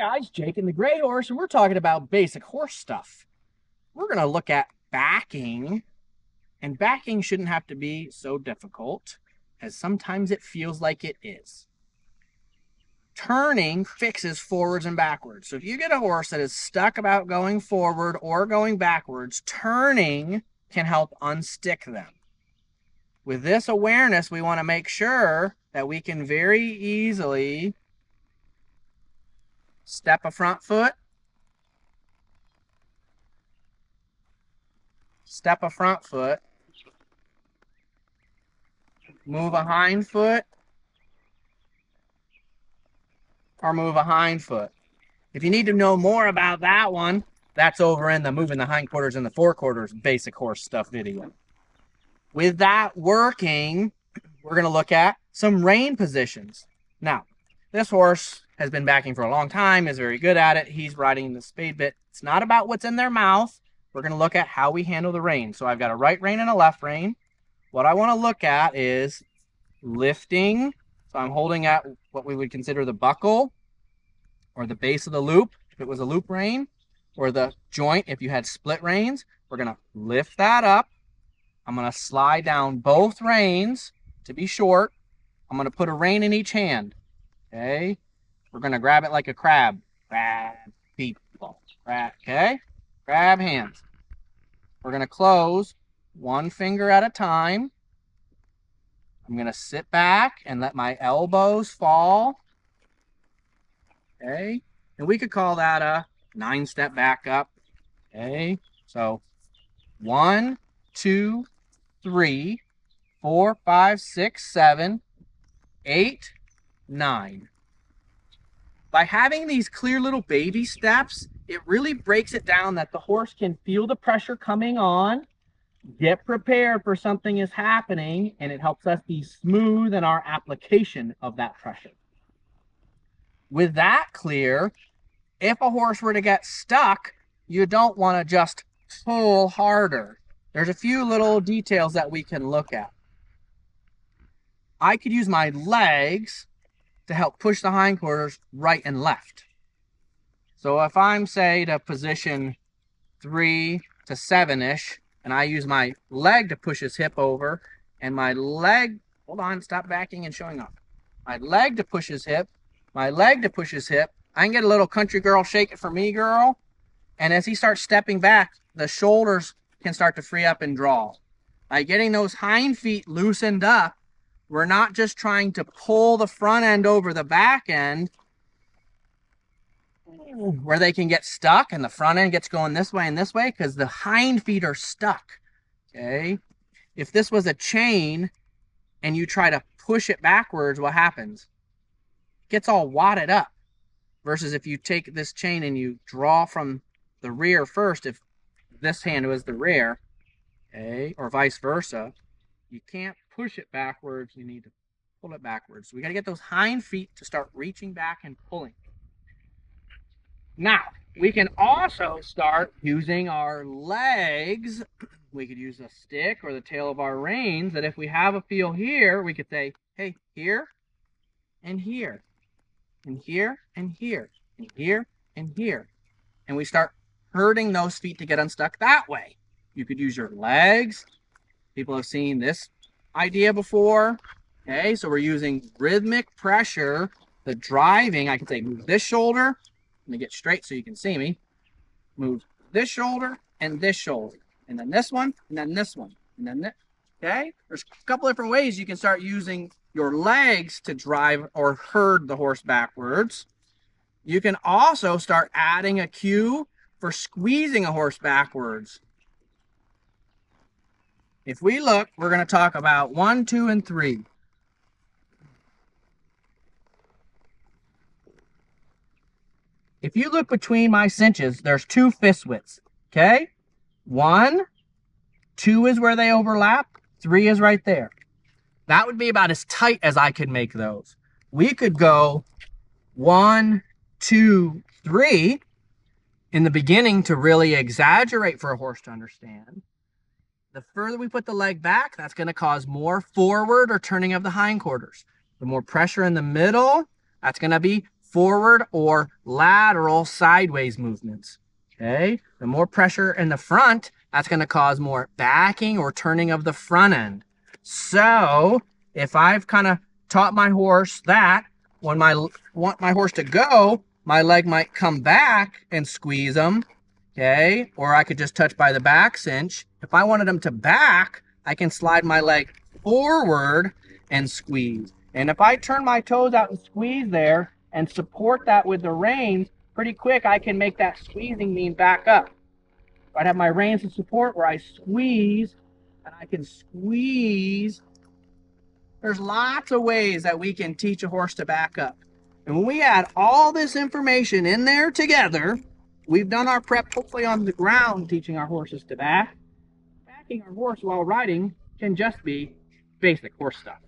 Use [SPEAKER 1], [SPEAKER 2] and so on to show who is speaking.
[SPEAKER 1] guys, Jake and the Gray Horse, and we're talking about basic horse stuff. We're going to look at backing, and backing shouldn't have to be so difficult, as sometimes it feels like it is. Turning fixes forwards and backwards. So if you get a horse that is stuck about going forward or going backwards, turning can help unstick them. With this awareness, we want to make sure that we can very easily step a front foot, step a front foot, move a hind foot, or move a hind foot. If you need to know more about that one, that's over in the moving the hindquarters and the forequarters basic horse stuff video. With that working, we're going to look at some rein positions. Now, this horse has been backing for a long time, is very good at it. He's riding the spade bit. It's not about what's in their mouth. We're going to look at how we handle the rein. So I've got a right rein and a left rein. What I want to look at is lifting. So I'm holding at what we would consider the buckle or the base of the loop if it was a loop rein, or the joint if you had split reins. We're going to lift that up. I'm going to slide down both reins to be short. I'm going to put a rein in each hand. Okay? We're going to grab it like a crab. Grab people. Grab, okay? Grab hands. We're going to close one finger at a time. I'm going to sit back and let my elbows fall. Okay? And we could call that a 9-step back up. Okay? So 1, 2, 3, 4, 5, 6, 7, 8, 9. By having these clear little baby steps, it really breaks it down that the horse can feel the pressure coming on, get prepared for something is happening, and it helps us be smooth in our application of that pressure. With that clear, if a horse were to get stuck, you don't want to just pull harder. There's a few little details that we can look at. I could use my legs to help push the hindquarters right and left. So if I'm, say, to position 3 to 7-ish, and I use my leg to push his hip over, and my leg, hold on, stop backing and showing off. My leg to push his hip, my leg to push his hip, I can get a little country girl shake it for me girl, and as he starts stepping back, the shoulders can start to free up and draw. By getting those hind feet loosened up, we're not just trying to pull the front end over the back end where they can get stuck and the front end gets going this way and this way because the hind feet are stuck. Okay? If this was a chain and you try to push it backwards, what happens? It gets all wadded up. Versus if you take this chain and you draw from the rear first, if this hand was the rear, okay, or vice versa, you can't push it backwards. You need to pull it backwards. So we got to get those hind feet to start reaching back and pulling. Now, we can also start using our legs. We could use a stick or the tail of our reins that if we have a feel here, we could say, hey, here and here, and here and here, and here and here. And we start hurting those feet to get unstuck that way. You could use your legs. People have seen this idea before. Okay, so we're using rhythmic pressure, the driving. I can say move this shoulder. Let me get straight so you can see me. Move this shoulder and this shoulder. And then this one, and then this one. And then this. Okay? There's a couple different ways you can start using your legs to drive or herd the horse backwards. You can also start adding a cue for squeezing a horse backwards. If we look, we're going to talk about 1, 2, and 3. If you look between my cinches, there's 2 fist widths, okay? 1, 2 is where they overlap, 3 is right there. That would be about as tight as I could make those. We could go 1, 2, 3 in the beginning to really exaggerate for a horse to understand. The further we put the leg back, that's going to cause more forward or turning of the hindquarters. The more pressure in the middle, that's going to be forward or lateral sideways movements. Okay, the more pressure in the front, that's going to cause more backing or turning of the front end. So if I've kind of taught my horse that when I want my horse to go, my leg might come back and squeeze them. Okay, or I could just touch by the back cinch. If I wanted them to back, I can slide my leg forward and squeeze. And if I turn my toes out and squeeze there and support that with the reins, pretty quick I can make that squeezing mean back up. I'd have my reins to support where I squeeze, and I can squeeze. There's lots of ways that we can teach a horse to back up. And when we add all this information in there together, we've done our prep hopefully on the ground teaching our horses to back. Backing our horse while riding can just be basic horse stuff.